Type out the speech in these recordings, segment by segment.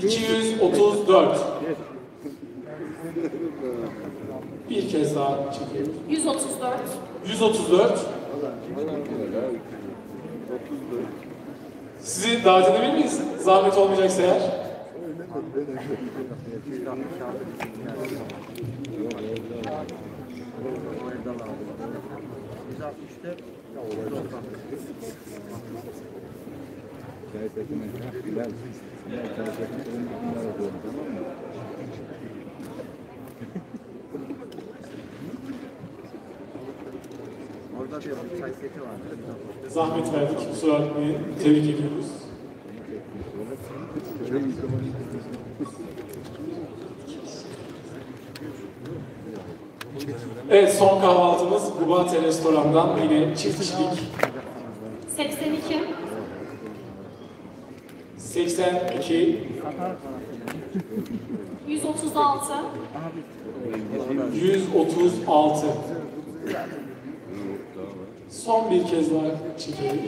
234. Bir kez daha çekiyoruz. 134. 134. Sizi davet edebilir miyiz? Zahmet olmayacaksa eğer. Orada bir çay seti var. Zahmet verdik. Kusura bakmayın. Tebrik ediyoruz. Evet, son kahvaltımız Gubate Restoran'dan yine çift kişilik. 82. 82. 136. 136. Son bir kez daha çekelim.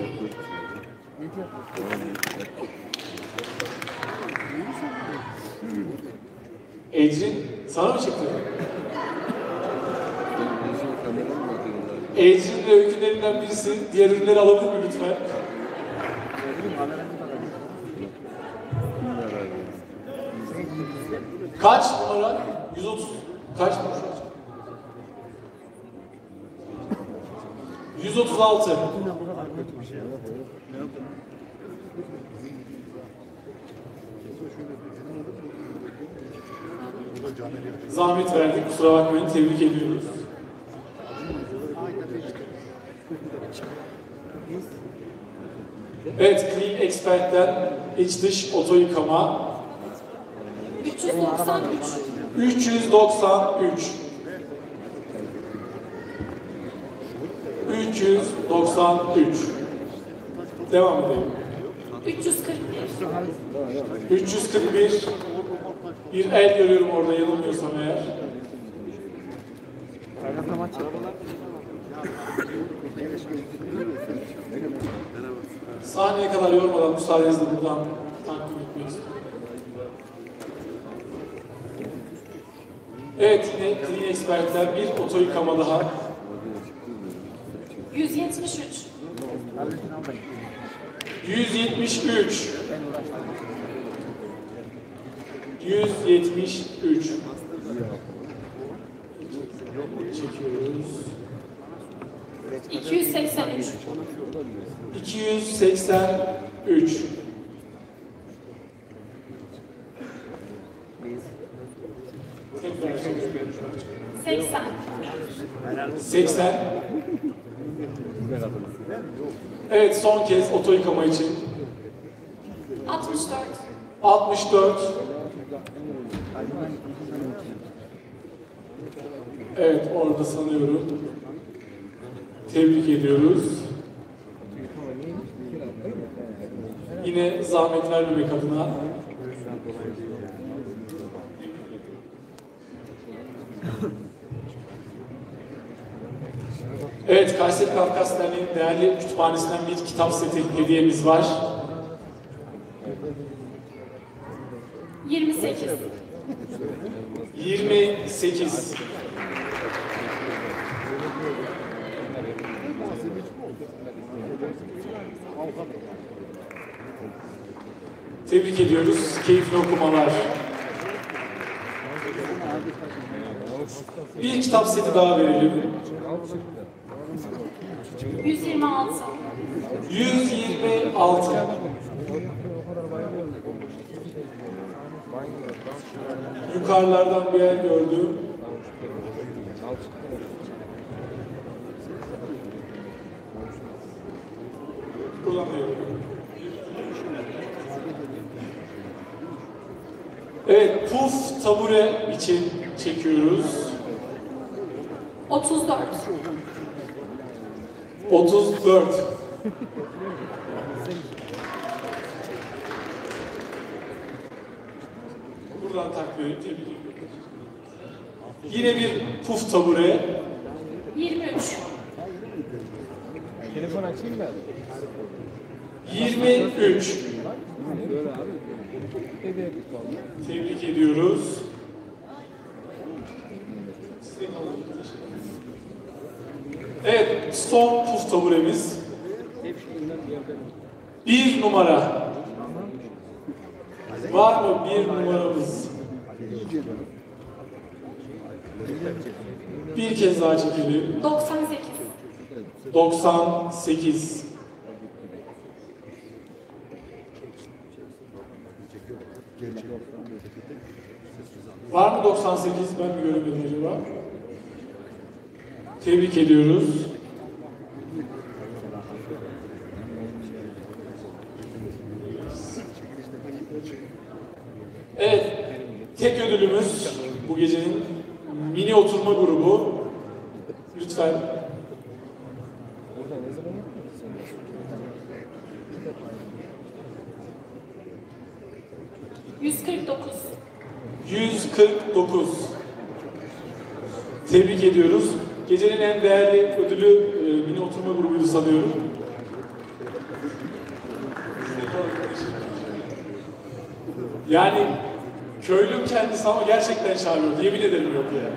Ecrin, sana mı çıktı? Ecrin ve öykülerinden birisi. Diğer ürünleri alabilir mi lütfen? Kaç numara? 130. Kaç numara? 136. Zahmet verdik, kusura bakmayın, tebrik ediyoruz. Evet, Clean Expert'ten iç dış oto yıkama. 393. 393. 393. Devam edelim. 341. 341. Bir el görüyorum orada, yanılmıyorsam eğer. Sahneye kadar yormadan müsaadenizle buradan takdim etmek istiyorum. Evet, yine Clean Expert'ler bir oto yıkama daha. 173. 173. 173. Çekiyoruz. 283. 283. 80. 80. Evet, son kez oto yıkama için. 64. 64. Evet, orada sanıyorum. Tebrik ediyoruz. Yine zahmet vermemek adına. Evet, Kayseri Kafkas Derneği'nin değerli kütüphanesinden bir kitap seti hediyemiz var. 28. 28. Tebrik ediyoruz. Keyifli okumalar. Bir kitap seti daha verelim. 126. 126. Yukarılardan bir yer gördüm. Kullanıyorum. Evet, puf tabure için çekiyoruz. 34. 34. Buradan takviye tebrik ediyorum. Yine bir puf tabure. 23. Telefon açayım da. 23. Tebrik ediyoruz. Evet, son puf taburemiz. 1 numara. Var mı 1 numaramız? Bir kez daha çekelim. 98. 98. Var mı 98? Ben mi göremedim acaba? Tebrik ediyoruz. Evet, tek ödülümüz bu gecenin mini oturma grubu. Lütfen. $149. 149. Tebrik ediyoruz. Gecenin en değerli ödülü mini oturma grubuydu sanıyorum. Yani köylüm kendisi ama gerçekten çağırıyor. Yemin ederim yok yani.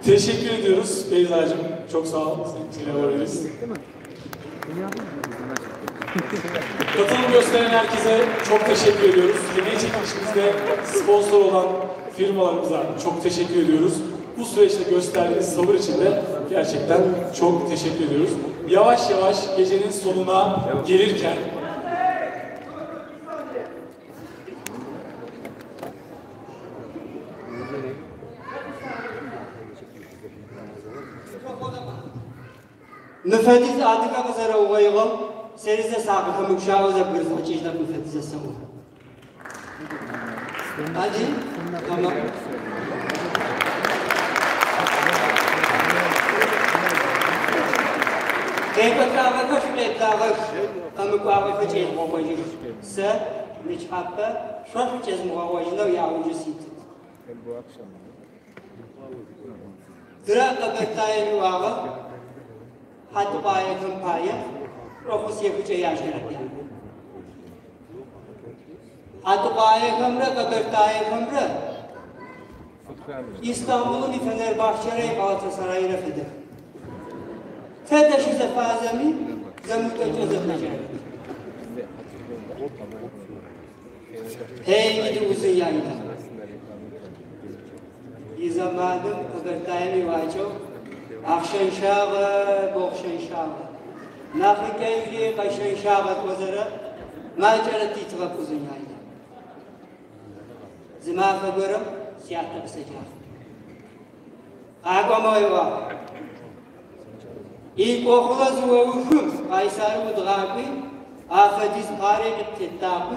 Teşekkür ediyoruz Beyza'cığım. Çok sağ ol. Seni alabiliriz. Katılım gösteren herkese çok teşekkür ediyoruz. Yemeği çekilişimizde sponsor olan firmalarımıza çok teşekkür ediyoruz. Bu süreçte gösterdiğiniz sabır için de gerçekten çok teşekkür ediyoruz. Yavaş yavaş gecenin sonuna gelirken مفاتيح عندك أكثر وغيره سيرزة ساقها مكشاوزة برزة جيدا مفاتيح السماء. هذه تمام. كيف تعرف شو تعرف أم تعرف شيء مواجه س مش حابة شو شيء مواجه لو يعوج سيد. ترى قبلتاين واقع حتى بايع كم بايع روحسيه بجاي عشرة حتى بايع كم را قبلتاين كم را İstanbul'un Fenerbahçe'ye Galatasaray'a feder. Feder şu zefazemi zamutta çözemeyecek. Hey gidi uzun yayla. İyi zamanım Kabartay'ı vaço. Akşam şağı, boğuşan şağı. Nakıkayı kaşan şağı kozara. Maçara titva uzun yayla. Zima kabarım siyahta kısaca. Ağamayva. İlk okula zuvavuşum. Kaysarı mudgabı. Afadiz parek tettabı.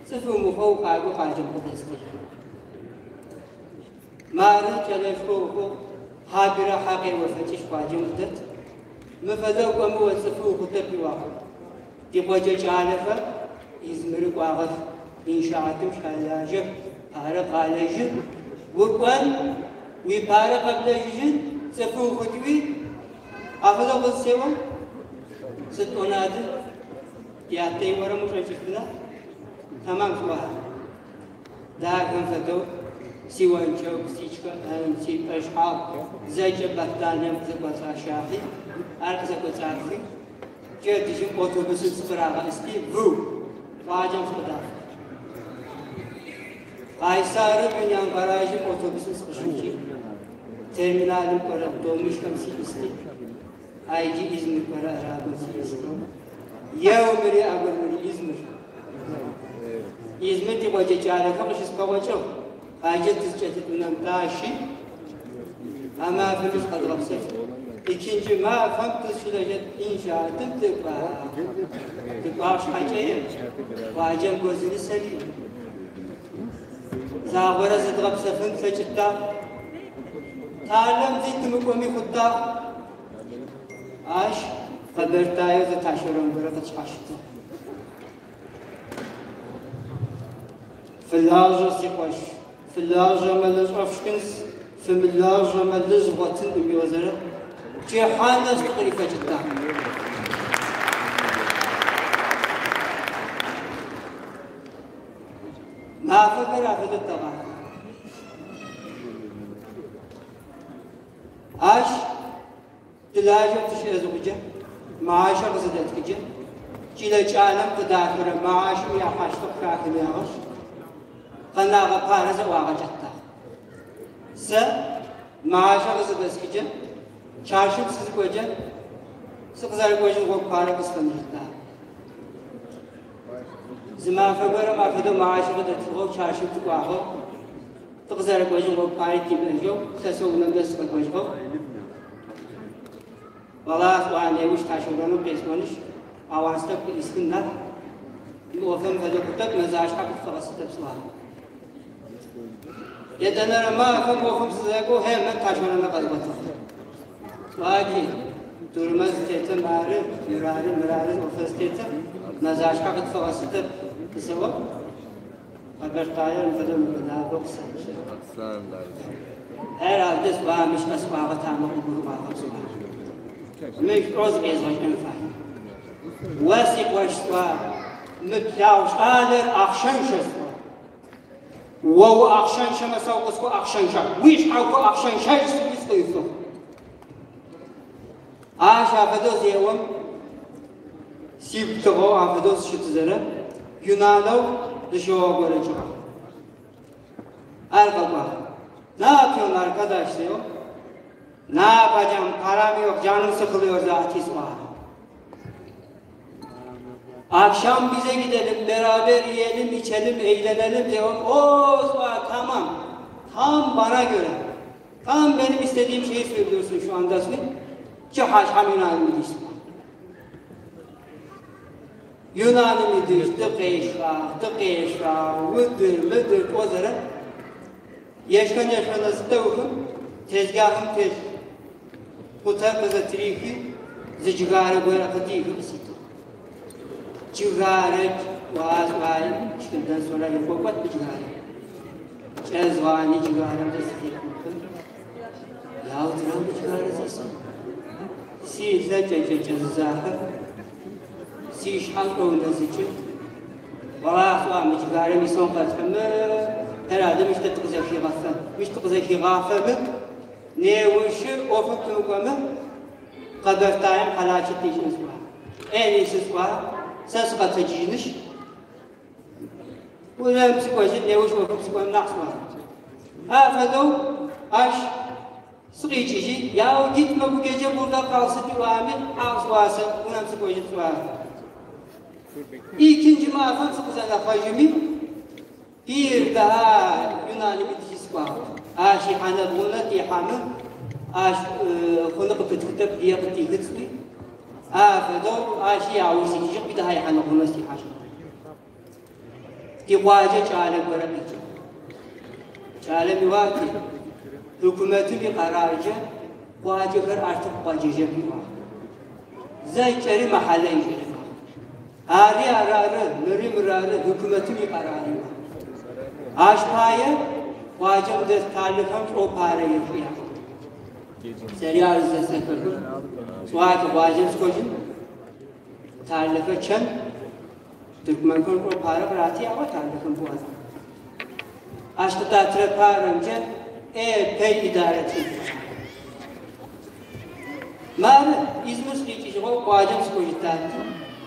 Sıfır mufavuk ağabey kacım kudestir. Mağrı çalefruhu. Habira haƙi ve fetiş kacım kudet. Müfedek ve müvesifuhu kutebi vakı. Dibaca çalefe. İzmir'i bağır. İnşaatım şallacı. Para kalajı. Vurkan. Ve para kablajı. Sıfır kutubi. Afada kız sevam. Sıt onadı. Yahtayı varamı şaşırtına. Tamam şuha. Daha kanfado. Sivanço, Siçka, Sipaşhal. Zayca battanem zıbata şahi. Arkası koçarfi. Cedişim otobüsü sıfırağa isti. Vu. Vacam sıfırağa. Kaysarı Bünyan Barajı otobüsü sıkışıncı. Terminalim para dolmuş kamsi isti. Aycı İzmir para arabası isti. Yevmiri agurmiri İzmir. İzmir di baca çare kapışız kavaço. Aycı tizceti dunan taşı. Ama filiz kadrapsız. İkinci mafam tızşılacet inşaatın tıpa. Tıpa şakayı. Vacem gözünü seviyor. Zağbara zıdgab sefin feçitta. Talem zitmi komi kutta. Aş, kabertayo da taşıran bırakı çıkaştı. Filaja sipaş, filaja melez afşkins, filaja melez vatın ümiyazara. Cihan nasıl kıyfa cidda. فكر أخذ الطبع عاش تلاجة تشيز وجه معاش غزدت كجه جيل عالم تداخل معاش ويا حاش فكاك يا غش قلنا غقارز واغجتا س معاش غزدت كجه چارشم سز وجه سقزار وجه وقارة بسكنتا زمان فكر ما فدو معاش غزدت غو چارشم تقاهو تقزار وجه وقارة تيمنجو سسونا بس وجهو والله وأنا وش تاشورانو بيسمونش أوانستك بالإسكندر يوفهم هذا كتب مزاج حق فلسطة بسلام يدنا ما فهم وفهم سزاقو هم من تاشورانو قلبته لكن ترمز تيتا مراري وفز تيتا مزاج حق فلسطة بسوا أبرتاير فدو مقدار بقصة herhalde اسمها مش أسمها تعمل قبول سبحانه مش روز إزواج أنفع واسق واشتوا متلاوش قادر أخشنش وهو أخشنش مسوقسكو أخشنش ويش حاكو أخشنش يسقيفو عاشا فدوز يوم سيبتغو عفدوز شتزره يونانو دشوا göreceğim Erkaba ne yapıyorsun arkadaş diyor. Ne yapacağım? Param yok, canım sıkılıyor zaten var. Akşam bize gidelim, beraber yiyelim, içelim, eğlenelim diyor. Var tamam. Tam bana göre. Tam benim istediğim şeyi söylüyorsun şu anda sen. Cihaş Yunan'ı diyorsun. Yunan'ı diyorsun, tıkayışla, müdür, o zaman. Yaşkan yaşkanası okun. Tezgahım tez. Kuta kızı trihi, zıcıgarı böyle kıtıyı kısıtı. Cıgarı, vaaz vay, çıkından sonra yapabat bir cıgarı. Çezvani cıgarı da sıkıntı. Yağdıran bir cıgarı zasın. Sizle cezahı. Sişhan oğunuz için. Vaaz vay, cıgarı misyon katımı. herhalde مش تتقزي في غفة مش تقزي في غافة نيوش أوفق تنقوم قدر تايم حلاجة تيجي نسوا أي نسوا ساسقة تجينش ولا مسكوجي نيوش أوفق مسكوم نقصوا هذا أش سقيجي يا وديت ما بقيجي بردا قاصة دوامي أقصواسة ولا مسكوجي سوا İkinci mafan sıkızana fajimi bir daha Yunan'ı bitişi var. Aşı hana buna tihamı, aşı konu kıtıktık diye kıtıktık. Afedo aşı yavuşacak bir daha hana buna tihaşı. Tiwaje çare görebilecek. Çare mi var ki hükümetin bir kararıca vaciber artık vacicek bir var. Zeyçeri mahalle incelik. Arı, mürarı hükümetin bir kararı var. Aşpaya vacibdir talifam o parayı yapıyor. Seri arızda sekırdı. Suat vacib koyun. Talife çen. Türkmen kon o para bıraktı ama talifam bu adam. Aşkı tatre paramca pey idareti. Mar İzmir geçişi o vacib koyun tattı.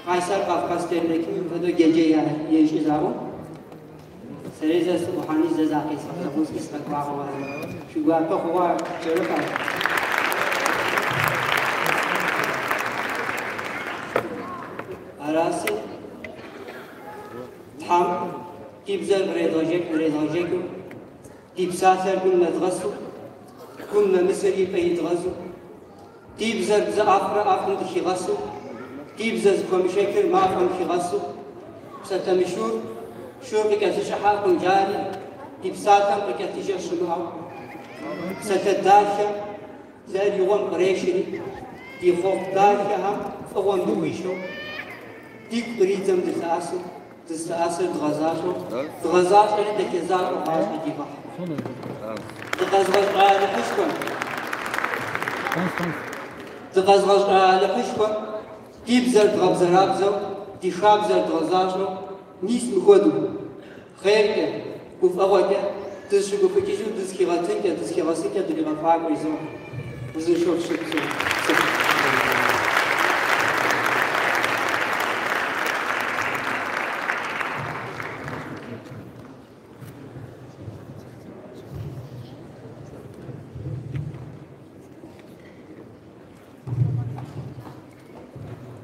Kaysar Kafkas'taki müfedo gece yeşil zaman. Sereza Subhani Zazaki Sakabus istakbara var. Şu garpa kuva şöyle kal. Arası tam tibzel redojek tibsaser kunna tgasu kunna misri pey tgasu tibzel afra tgasu tibzel komşekir mafan tgasu ستمشور شور بكتش حاكم جاري تبساتم بكتش شمعه ستداشا زي يوم قريشري دي فوق داشا هم فوق دويشو دي بريزم دساسو دغزاشو اللي دكزار وخاص بديبا دغزغز على حشكم دغزغز على حشكم تبزر دغبزرابزو دي خابزر دغزاشو نيس مخدو خيرك Guf avaga tız şu gufu kişi tız kiratın ki tız kirası ki tız rafa koysun. Uzun çok şık.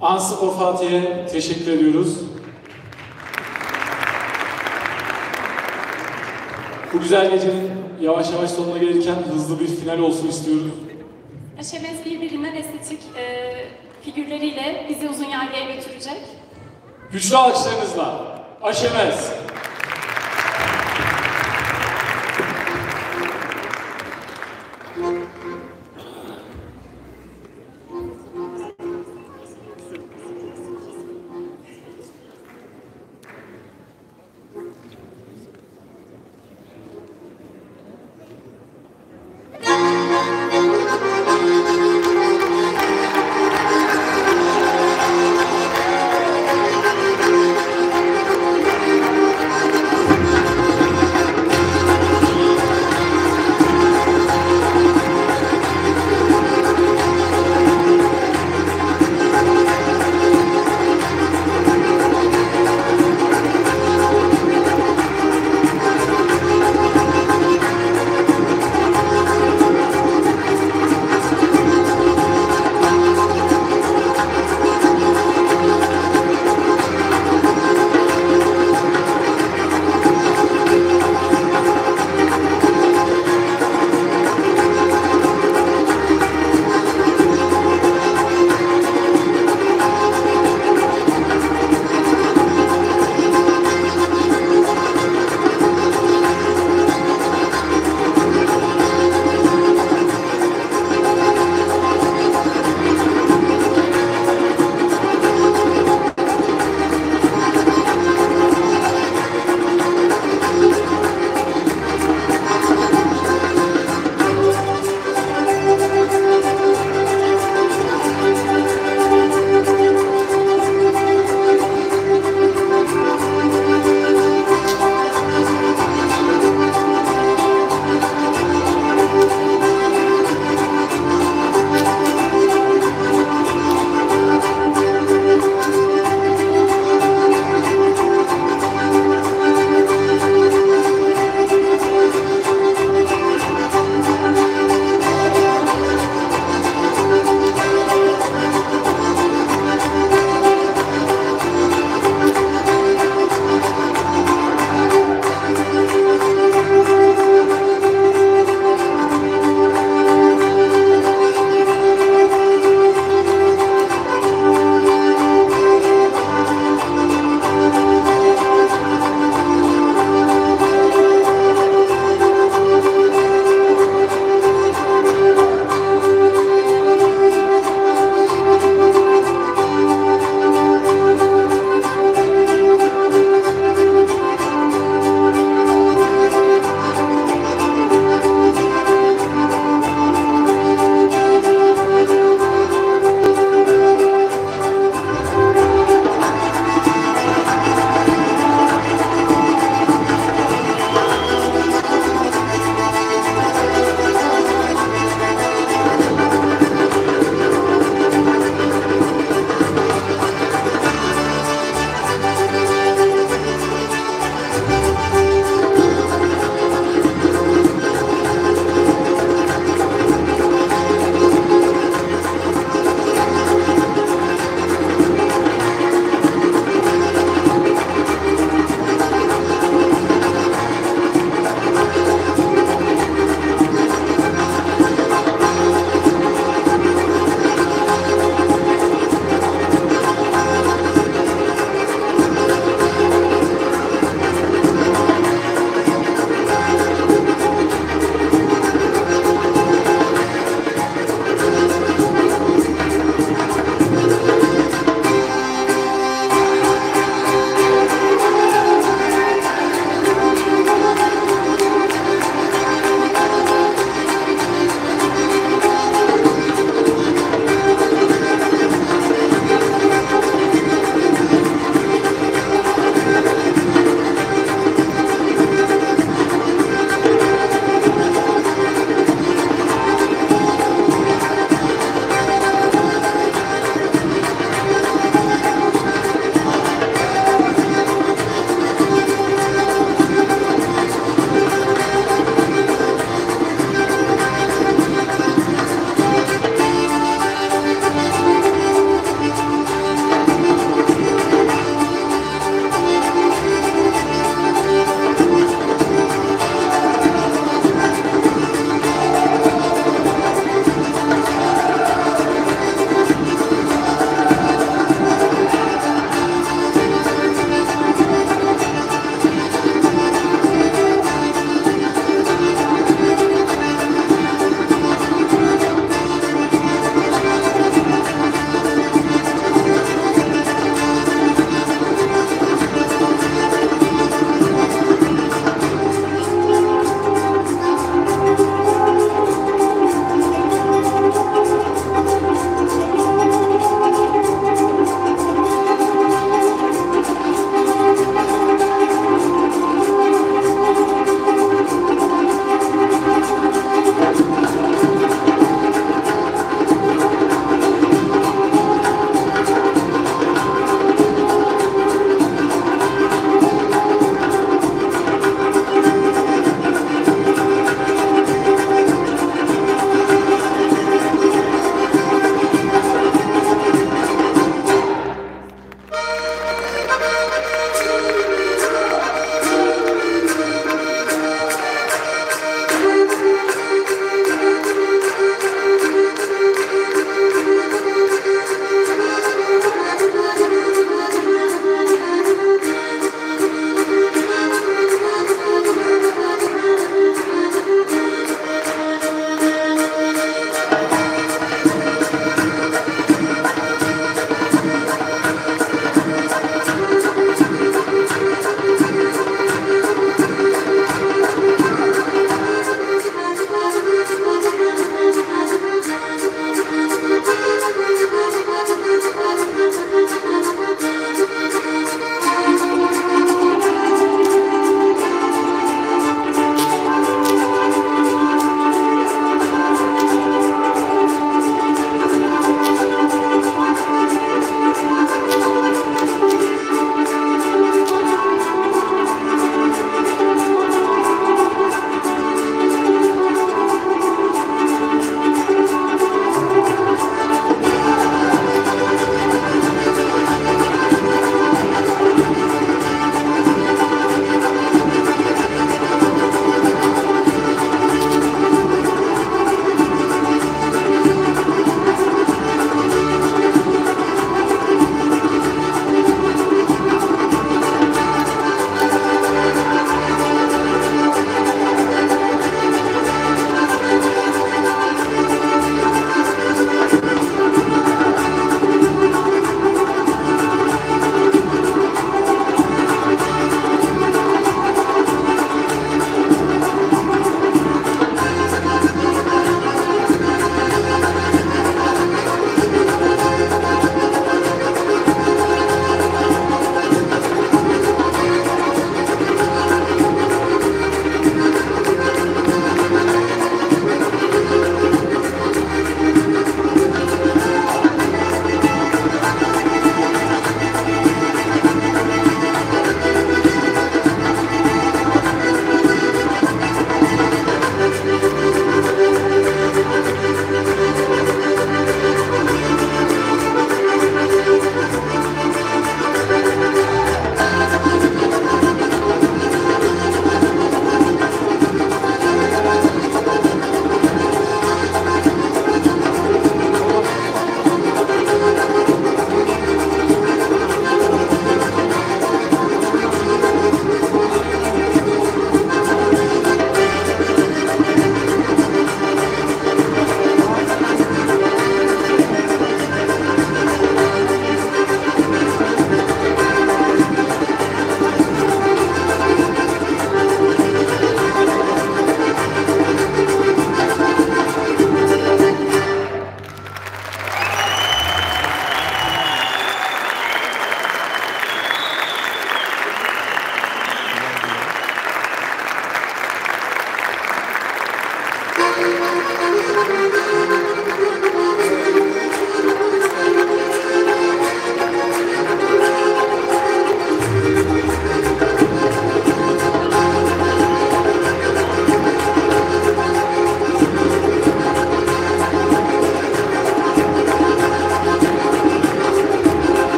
Anspor Fatih'e teşekkür ediyoruz. Bu güzel gecenin yavaş yavaş sonuna gelirken hızlı bir final olsun istiyoruz. Aşemez birbirinden estetik figürleriyle bizi uzun yargıya götürecek. Güçlü alkışlarınızla Aşemez.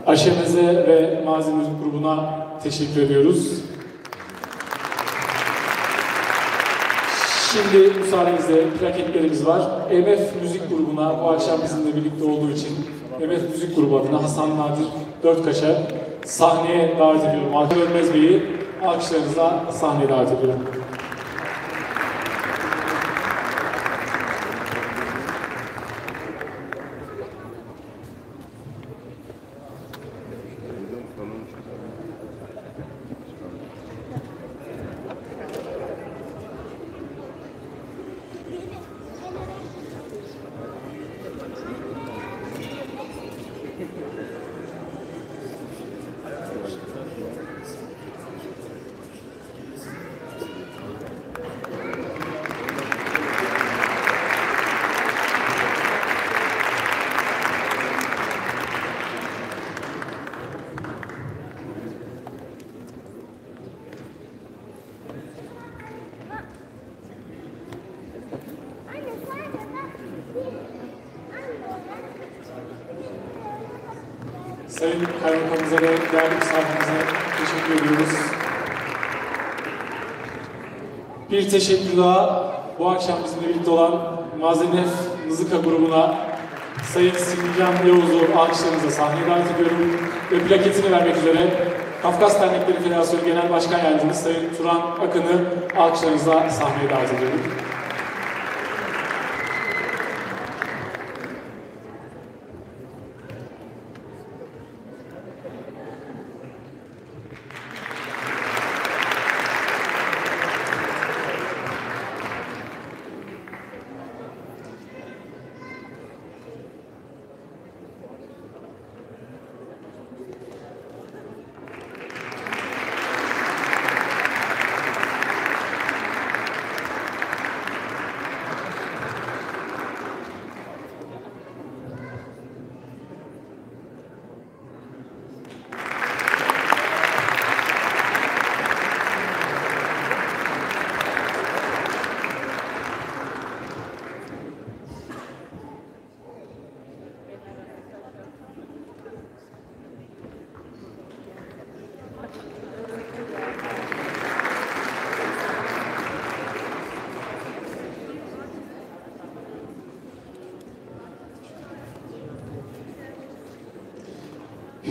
Aşemeze ve Mazi Müzik grubuna teşekkür ediyoruz. Şimdi müsaadenizle plaketlerimiz var. MF Müzik grubuna bu akşam bizimle birlikte olduğu için MF Müzik grubu adına Hasan Nadir Dörtkaş'a sahneye davet ediyorum. Hakan Ölmez Bey'i alkışlarınızla sahneye davet ediyorum. Sayın Kaymakamımıza ve değerli misafirimize teşekkür ediyoruz. Bir teşekkür daha bu akşam bizimle birlikte olan Mazenef Mızıka grubuna Sayın Sincan Yavuz'u alkışlarınızla sahneye davet ediyorum ve plaketini vermek üzere Kafkas Dernekleri Federasyonu Genel Başkan Yardımcımız Sayın Turan Akın'ı alkışlarınızla sahneye davet ediyorum.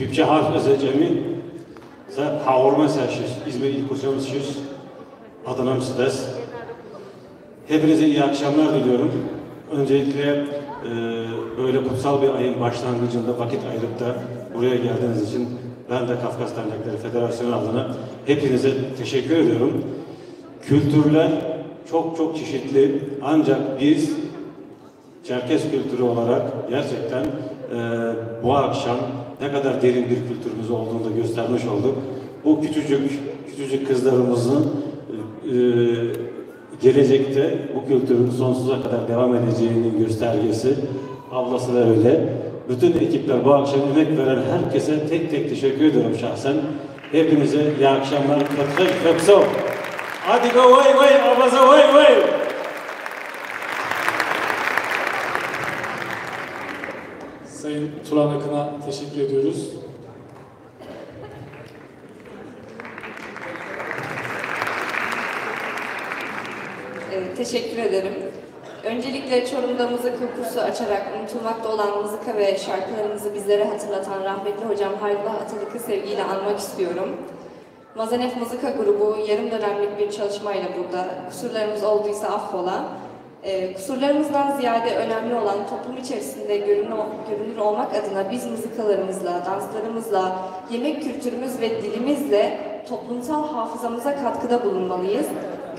Hübce harf özeceğimi hağurma serşiz, İzmir İl Kursamızşiz, Adana Mısıdes. Hepinize iyi akşamlar diliyorum. Öncelikle böyle kutsal bir ayın başlangıcında vakit ayırıp da buraya geldiğiniz için ben de Kafkas Dernekleri Federasyonu adına hepinize teşekkür ediyorum. Kültürler çok çeşitli ancak biz Çerkes kültürü olarak gerçekten bu akşam ne kadar derin bir kültürümüz olduğunu da göstermiş olduk. Bu küçücük kızlarımızın gelecekte bu kültürün sonsuza kadar devam edeceğinin göstergesi. Ablası da öyle. Bütün ekipler bu akşam emek veren herkese tek teşekkür ediyorum şahsen. Hepinize iyi akşamlar. Hadi go way abaza way. Sayın Turan Akın'a teşekkür ediyoruz. Teşekkür ederim. Öncelikle Çorum'da mızıka kursu açarak unutulmakta olan mızıka ve şarkılarımızı bizlere hatırlatan rahmetli hocam Hayrullah Atalık'ı sevgiyle anmak istiyorum. Mazenef Mızıka grubu yarım dönemlik bir çalışmayla burada. Kusurlarımız olduysa affola. Kusurlarımızdan ziyade önemli olan toplum içerisinde görünür olmak adına biz mızıkalarımızla, danslarımızla, yemek kültürümüz ve dilimizle toplumsal hafızamıza katkıda bulunmalıyız.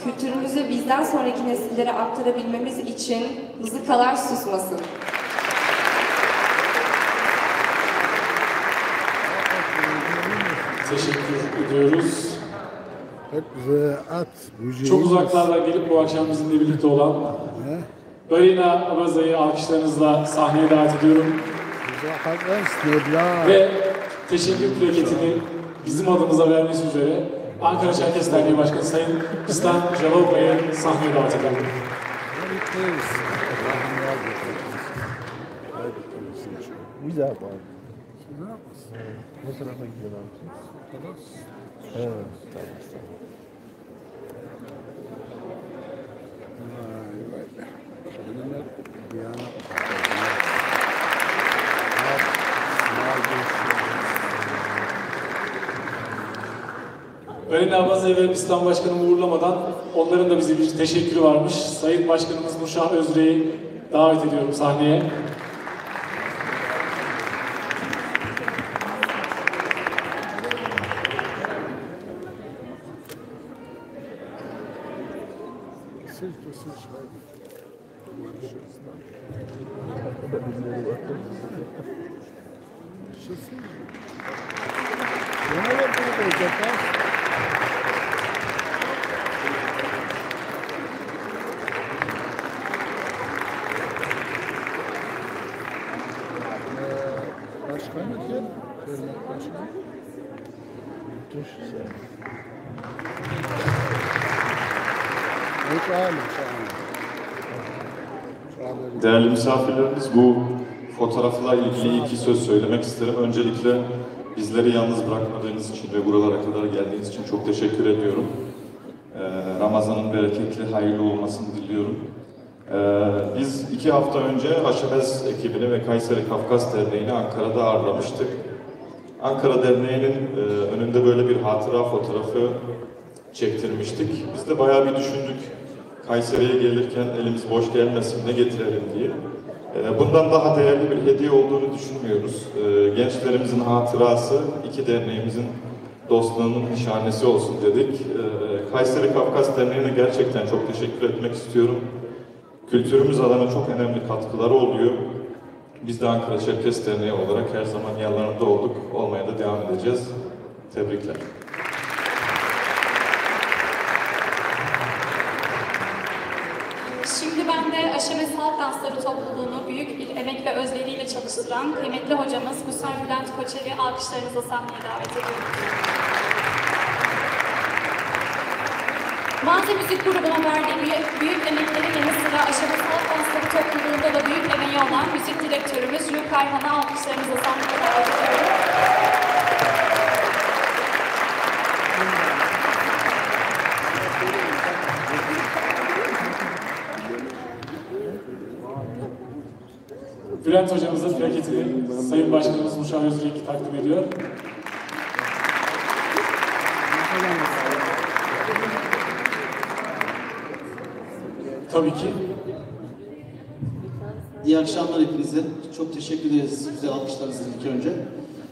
Kültürümüzü bizden sonraki nesillere aktarabilmemiz için mızıkalar susmasın. Teşekkür ediyoruz. Hep Çok uzaklardan gelip bu akşam bizimle birlikte olan Barina Abaza'yı alkışlarınızla sahneye davet ediyorum. Ve teşekkür plaketini bizim adımıza vermesi üzere Ankara Çerkes Derneği Başkanı Sayın İslam Jalova'yı sahneye davet ediyorum. Güzel var. Ne tarafa gidiyorlar? Evet, tamam. Vay. Şöyle bir yana. Barina Abaza'yı ve İslam Başkanı'nı uğurlamadan onların da bize bir teşekkürü varmış. Sayın Başkanımız Nurşah Özre'yi davet ediyorum sahneye. Değerli misafirlerimiz, bu fotoğrafla ilgili iki söz söylemek isterim. Öncelikle bizleri yalnız bırakmadığınız için ve buralara kadar geldiğiniz için çok teşekkür ediyorum. Ramazan'ın bereketli, hayırlı olmasını diliyorum. Biz 2 hafta önce Aşemez ekibini ve Kayseri Kafkas Derneği'ni Ankara'da ağırlamıştık. Ankara Derneği'nin önünde böyle bir hatıra fotoğrafı çektirmiştik. Biz de bayağı bir düşündük. Kayseri'ye gelirken elimiz boş gelmesin, ne getirelim diye. Bundan daha değerli bir hediye olduğunu düşünmüyoruz. Gençlerimizin hatırası, iki derneğimizin dostluğunun nişanesi olsun dedik. Kayseri Kafkas Derneği'ne gerçekten çok teşekkür etmek istiyorum. Kültürümüz adına çok önemli katkıları oluyor. Biz de Ankara Çerkes Derneği olarak her zaman yanlarında olduk. Olmaya da devam edeceğiz. Tebrikler. Şimdi ben de Aşemez Halk Dansları topluluğunu büyük bir emek ve özveriyle çalıştıran kıymetli hocamız Gusar Bülent Koçer'i alkışlarınızla sahneye davet ediyorum. Mazi Müzik grubuna verdiği büyük emeklerin yanı sıra Aşemez Halk Dansları topluluğunda da büyük emeği olan müzik direktörümüz Rüyuk Ayhan'a alkışlarınızla sahneye davet ediyorum. Bülent hocamızın plaketini Sayın Başkanımız Muşa Özgürlük takdim ediyor. Tabii ki. İyi akşamlar hepinize. Çok teşekkür ederiz güzel alkışlarınız ilk önce.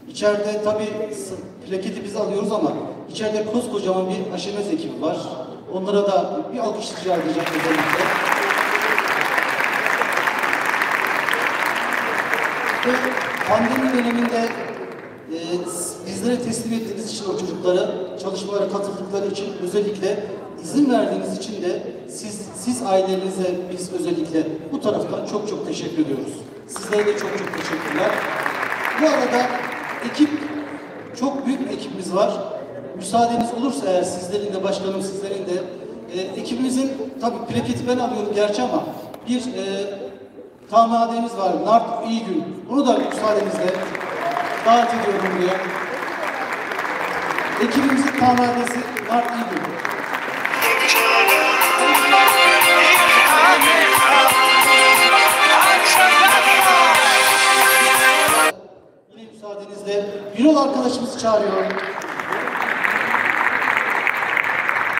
İçeride tabii plaketi biz alıyoruz ama içeride koskocaman bir Aşemez ekibi var. Onlara da bir alkış rica edeceğim özellikle. Ve pandemi döneminde bizlere teslim ettiğiniz için o çocuklara, çalışmalara katıldıkları için özellikle izin verdiğiniz için de siz ailelerinize biz özellikle bu taraftan çok çok teşekkür ediyoruz. Sizlere de çok çok teşekkürler. Bu arada çok büyük bir ekibimiz var. Müsaadeniz olursa eğer sizlerin de başkanım sizlerin de ekibimizin tabii plaketi ben alıyorum gerçi ama bir tamademiz var. Nart İyigün. Bunu da müsaadenizle davet ediyorum buraya. Ekibimizin tamadesi Nart İyigün. Yine müsaadenizle Birol arkadaşımızı çağırıyorum.